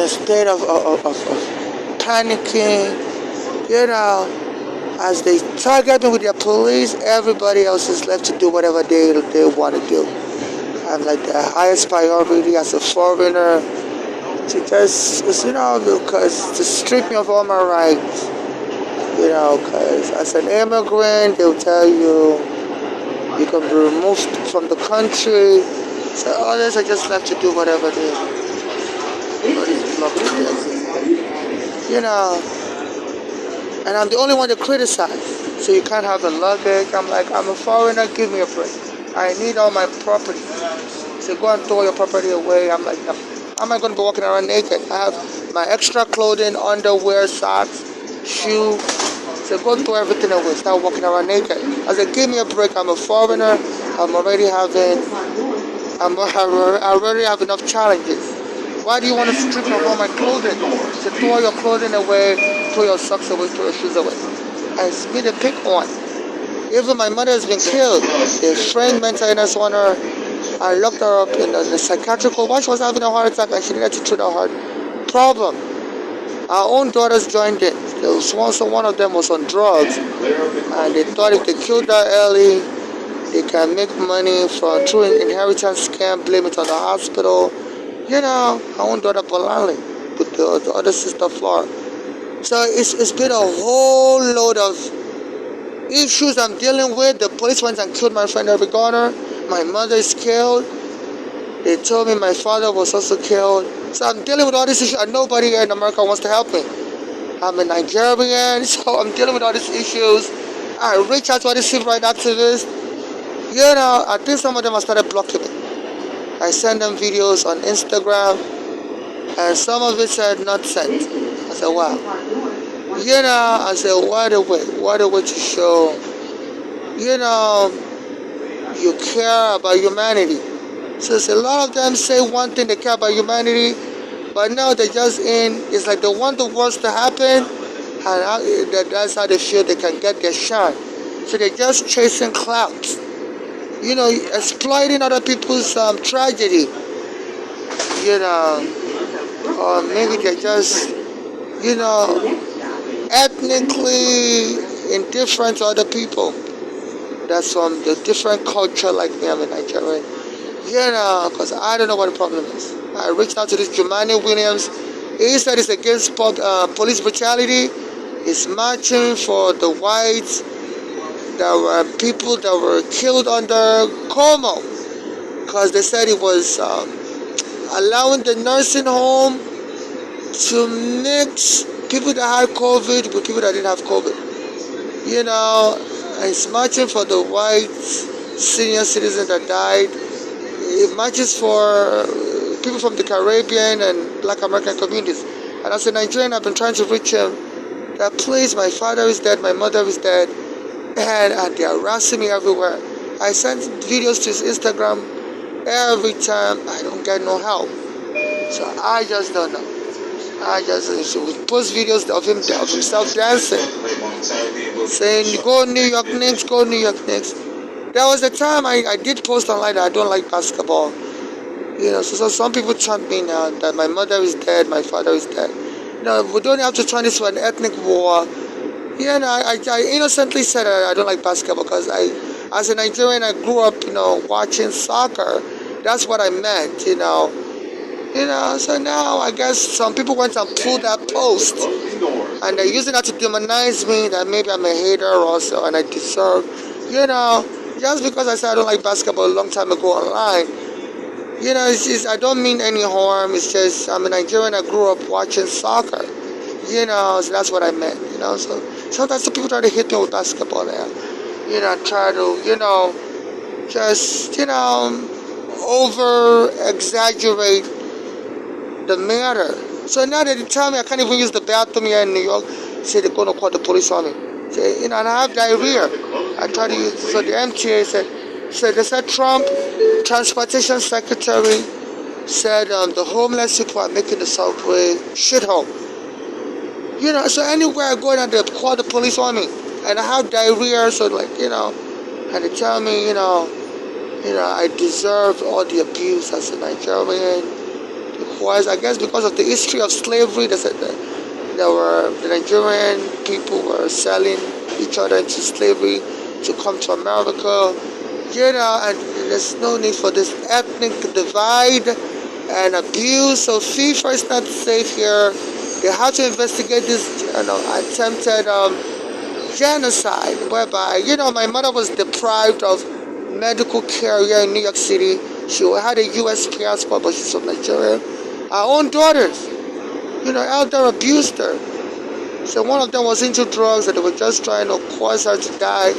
a state of panicking, as they target me with their police, everybody else is left to do whatever they want to do. I'm like the highest priority as a foreigner to just, because to strip me of all my rights, because as an immigrant, they'll tell you can be removed from the country, so others are just left to do whatever they love to do. And I'm the only one to criticize. So you can't have the luggage. I'm like, I'm a foreigner, give me a break. I need all my property. So go and throw your property away. I'm like, no. How am I going to be walking around naked? I have my extra clothing, underwear, socks, shoe. So go throw everything away. Start walking around naked. I said, give me a break. I'm a foreigner. I already have enough challenges. Why do you want to strip off all my clothing? So throw your clothing away, throw your socks away, throw your shoes away. And it's me to pick one. Even my mother has been killed. A friend mental illness on her. I locked her up in the psychiatric ward. While she was having a heart attack and she needed to treat her heart problem. Our own daughters joined in. There was one of them was on drugs. And they thought if they killed her early, they can make money through an inheritance scam, blame it on the hospital. Our own daughter Polanyi with the other sister Flora. So it's been a whole load of issues I'm dealing with. The police went and killed my friend Eric Garner. My mother is killed. They told me my father was also killed. So I'm dealing with all these issues and nobody here in America wants to help me. I'm a Nigerian, so I'm dealing with all these issues. I reach out to all these civil rights activists. I think some of them have started blocking me. I send them videos on Instagram, and some of it said not sent. I said, wow. I said, what a way to show, you care about humanity. So a lot of them say one thing, they care about humanity, but now they're just it's like they want the worst to happen, and that's how they feel they can get their shine. So they're just chasing clout. Exploiting other people's tragedy, or maybe they're just, ethnically indifferent to other people. That's from the different culture like me. I'm a Nigerian, because I don't know what the problem is. I reached out to this Jumaane Williams. He said it's against police brutality. He's marching for the whites. There were people that were killed under Cuomo because they said it was allowing the nursing home to mix people that had COVID with people that didn't have COVID. And it's marching for the white senior citizen that died. It marches for people from the Caribbean and Black American communities. And as a Nigerian, I've been trying to reach him that please, my father is dead, my mother is dead. And they're harassing me everywhere. I send videos to his Instagram every time. I don't get no help. So I just don't know. So we post videos of himself dancing, saying, go New York Knicks, go New York Knicks. There was a time I did post online that I don't like basketball. So some people chant me now that my mother is dead, my father is dead. We don't have to turn this to an ethnic war. I innocently said I don't like basketball because as a Nigerian, I grew up, watching soccer. That's what I meant, So now I guess some people went and pulled that post, and they're using that to demonize me. That maybe I'm a hater also, and I deserve, just because I said I don't like basketball a long time ago online. I don't mean any harm. It's just I'm a Nigerian. I grew up watching soccer. So that's what I meant. So sometimes the people try to hit me with basketball there. Try to, just, over exaggerate the matter. So now they tell me I can't even use the bathroom here in New York. Say they're going to call the police on me. Say, and I have diarrhea. I try to use, so the MTA they said Trump, Transportation Secretary, said the homeless people are making the subway shithole. So anywhere I go now, they call the police on me. And I have diarrhea, so and they tell me, I deserve all the abuse as a Nigerian, the was, I guess, because of the history of slavery. They said that the Nigerian people were selling each other into slavery to come to America. And there's no need for this ethnic divide and abuse. So FIFA is not safe here. They have to investigate this, attempted genocide, whereby, my mother was deprived of medical care here in New York City. She had a U.S. passport, but she's from Nigeria. Our own daughters, elder abused her. So one of them was into drugs, and they were just trying to cause her to die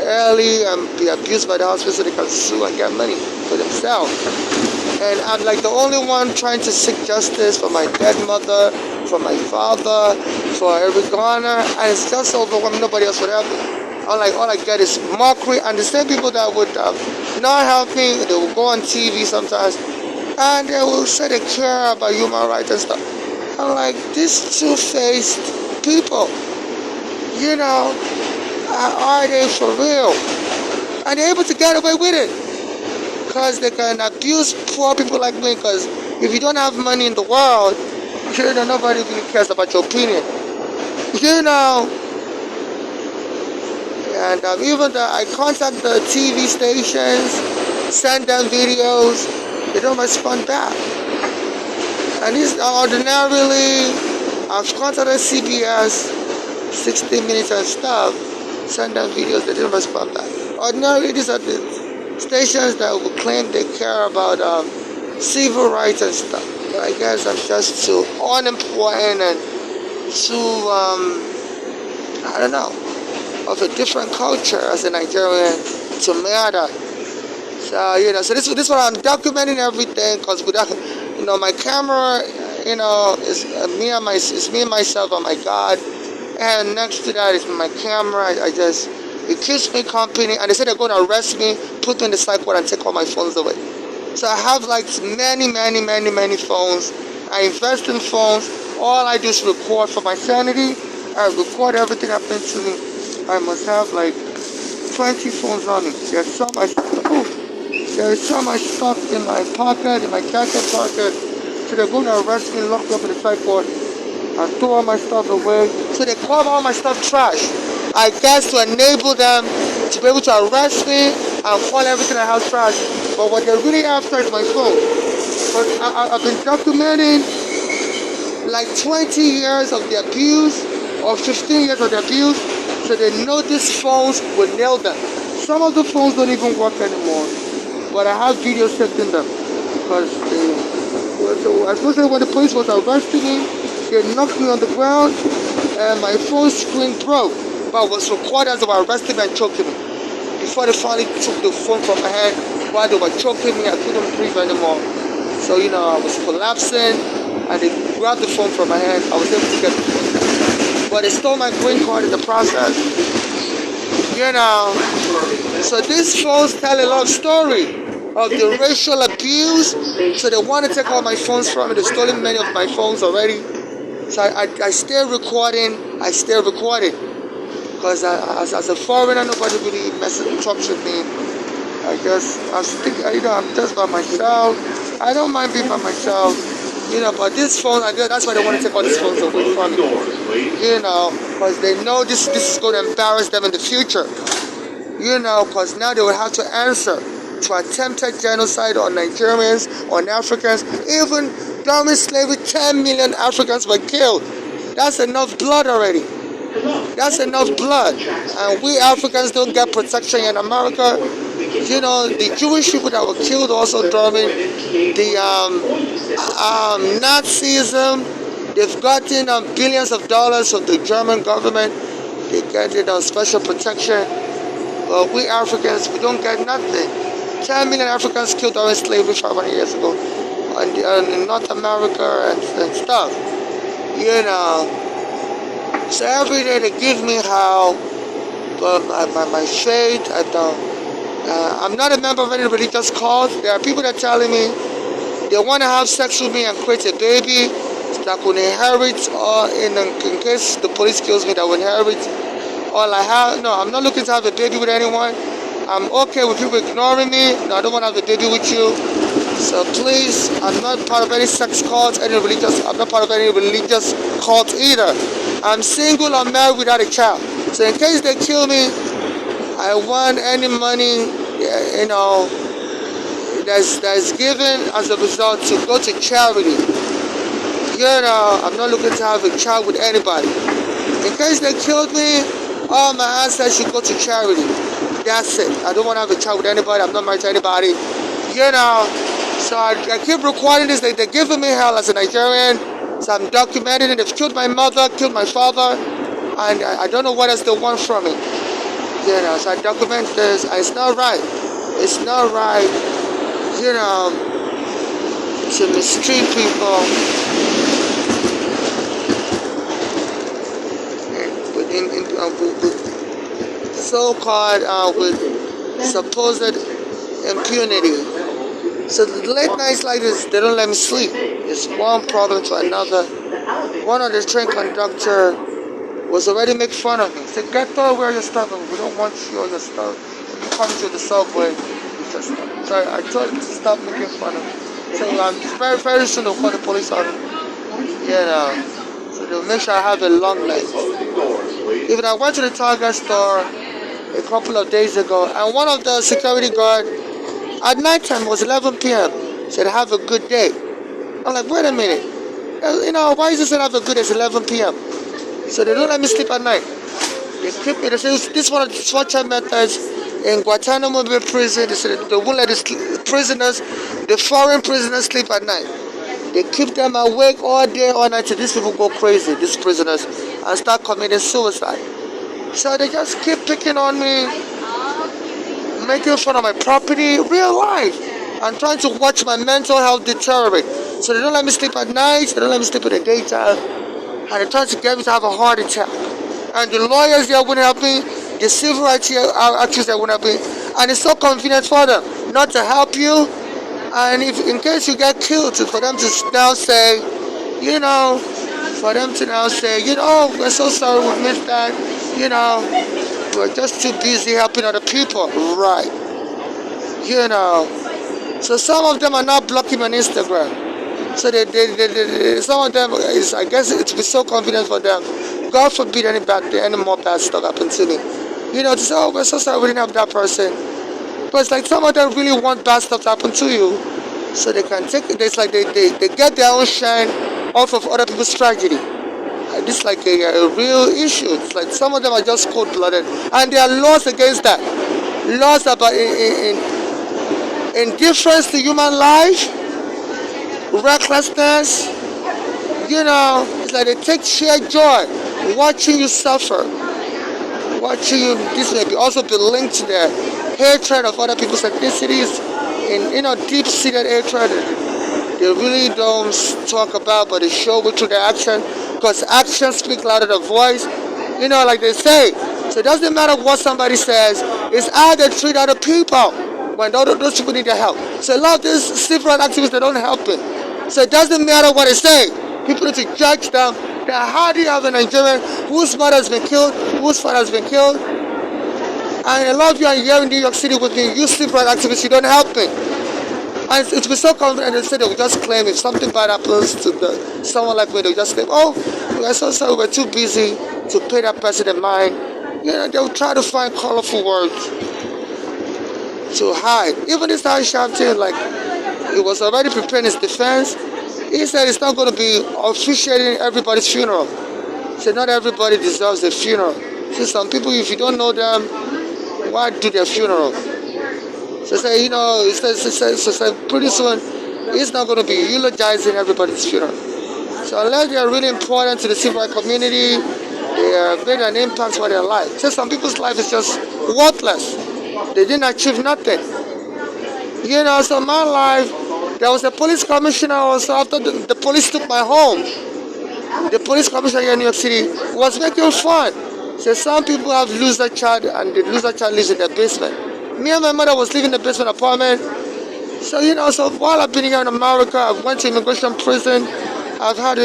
early and be abused by the hospital so they can sue and get money for themselves. And I'm like the only one trying to seek justice for my dead mother, for my father, for Eric Garner, and it's just overwhelming. Nobody else would help me. All I get is mockery, and the same people that would not help me, they will go on TV sometimes, and they will say they care about human rights and stuff. I'm like, these two-faced people, are they for real? And they're able to get away with it because they can abuse poor people like me. Because if you don't have money in the world, nobody really cares about your opinion. And even I contact the TV stations, send them videos, they don't respond back. And this ordinarily, I've contacted CBS, 60 Minutes and stuff, send them videos, they didn't respond back. Ordinarily, these are the stations that will claim they care about civil rights and stuff. But I guess I'm just too unimportant and too, of a different culture as a Nigerian to matter. So, so this is what I'm documenting everything, because without, my camera, is me and myself and my God. And next to that is my camera. It keeps me company. And they said they're going to arrest me, put me in the psych ward, and take all my phones away. So I have like many phones. I invest in phones. All I do is record for my sanity. I record everything happening to me. I must have like 20 phones on me. There's so much stuff in my pocket, in my jacket pocket. So they're going to arrest me, lock me up in the psych ward, and throw all my stuff away. So they call all my stuff trash. I guess to enable them to be able to arrest me and call everything I have trash. But what they're really after is my phone. But I've been documenting like 20 years of the abuse, or 15 years of the abuse, so they know these phones will nail them. Some of the phones don't even work anymore, but I have videos saved in them. Because especially when the police was arresting me, they knocked me on the ground, and my phone screen broke. But it was recorded as they were arresting me and choking me. Before they finally took the phone from my hand, while they were choking me, I couldn't breathe anymore. So, I was collapsing, and they grabbed the phone from my hand. I was able to get the phone. But they stole my green card in the process. So these phones tell a lot of story of the racial abuse. So they want to take all my phones from me. They've stolen many of my phones already. So I stay recording. Because as a foreigner, nobody really talks with me. I guess I'm just by myself. I don't mind being by myself. But this phone, that's why they want to take all these phones away from me. Because they know this is going to embarrass them in the future. Because now they will have to answer to attempted genocide on Nigerians, on Africans. Even during slavery, 10 million Africans were killed. That's enough blood already. That's enough blood. And we Africans don't get protection in America. The Jewish people that were killed also during the Nazism, they've gotten billions of dollars from the German government. They get it on special protection. But we Africans, we don't get nothing. 10 million Africans killed during slavery 500 years ago in North America and stuff. So every day they give me how, but my faith, I'm not a member of any religious cult. There are people that are telling me they want to have sex with me and create a baby that will inherit, or in case the police kills me, that will inherit all I have. No, I'm not looking to have a baby with anyone. I'm okay with people ignoring me. No, I don't want to have a baby with you. So please, I'm not part of any sex cult, I'm not part of any religious cult either. I'm single, I'm married without a child. So in case they kill me, I want any money, that's given as a result to go to charity. I'm not looking to have a child with anybody. In case they killed me, all my assets should go to charity. That's it. I don't want to have a child with anybody. I'm not married to anybody. So I keep recording this. They're giving me hell as a Nigerian. So I'm documenting it. They've killed my mother, killed my father, and I don't know what else they want from me. So I document this. And it's not right. It's not right, to mistreat people with so-called with supposed impunity. So the late nights like this, they don't let me sleep. It's one problem to another. One of the train conductor was already making fun of me. He said, "Get out where you're stuff. We don't want you or your stuff. When you come to the subway, you just stop." So I told him to stop making fun of me. So I'm very, very soon they'll call the police on me. So they'll make sure I have a long night. Even I went to the Target store a couple of days ago, and one of the security guards at night time, it was 11 p.m. said, "Have a good day." I'm like, wait a minute. Why is this said have a good day? It's 11 p.m. So they don't let me sleep at night. They keep me. They say this is one of the torture methods in Guantanamo Bay prison. They said they won't let the foreign prisoners sleep at night. They keep them awake all day, all night till these people go crazy, these prisoners, and start committing suicide. So they just keep picking on me, making fun of my property, real life, and trying to watch my mental health deteriorate. So they don't let me sleep at night, they don't let me sleep in the daytime, and they're trying to get me to have a heart attack. And the lawyers there wouldn't help me, the civil rights activists there wouldn't help me, and it's so convenient for them not to help you. And if in case you get killed, for them to now say, we're so sorry we missed that, we're just too busy helping other people. Right. So some of them are not blocking me on Instagram. So some of them, I guess it would be so convenient for them. God forbid any more bad stuff happen to me. To say, we're so sorry we didn't have that person. But it's like some of them really want bad stuff to happen to you. So they can take it. It's like they get their own shine off of other people's tragedy. This is like a real issue. It's like some of them are just cold-blooded, and there are laws against that. Laws about indifference to human life, recklessness. It's like they take sheer joy watching you suffer, watching you. This may also be linked to their hatred of other people's ethnicities, in deep-seated hatred. They really don't talk about, but they show it through their action. Because actions speak louder than voice, like they say. So it doesn't matter what somebody says, it's how they treat other people when those people need their help. So a lot of these civil rights activists, they don't help it. So it doesn't matter what they say. People need to judge them. How do you have a Nigerian whose mother has been killed, whose father has been killed? And a lot of you are here in New York City with me, you civil rights activists, you don't help me. And it's been so confident, they say they will just claim if something bad happens to someone like me, they'll just claim, we're so sorry, we're too busy to pay that person in mind. They'll try to find colorful words to hide. Even this Al Sharpton, he was already preparing his defense. He said it's not going to be officiating everybody's funeral. He said not everybody deserves a funeral. See, some people, if you don't know them, why do their funeral? So say, pretty soon, he's not going to be eulogizing everybody's funeral. So unless they are really important to the civil rights community, they have made an impact on their life. So some people's life is just worthless. They didn't achieve nothing. So my life, there was a police commissioner also after the police took my home. The police commissioner here in New York City was making fun. So some people have loser child, and the loser child lives in their basement. Me and my mother was living in the basement apartment. So, so while I've been here in America, I went to immigration prison. I've had,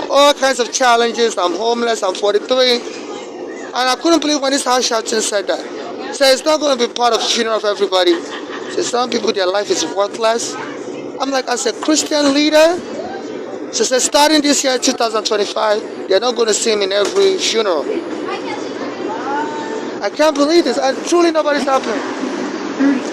all kinds of challenges. I'm homeless. I'm 43. And I couldn't believe when this Al Sharpton said that. So it's not going to be part of the funeral of everybody. So some people, their life is worthless. I'm like, as a Christian leader, she said, starting this year, 2025, they're not going to see me in every funeral. I can't believe this. And truly, nobody's happening.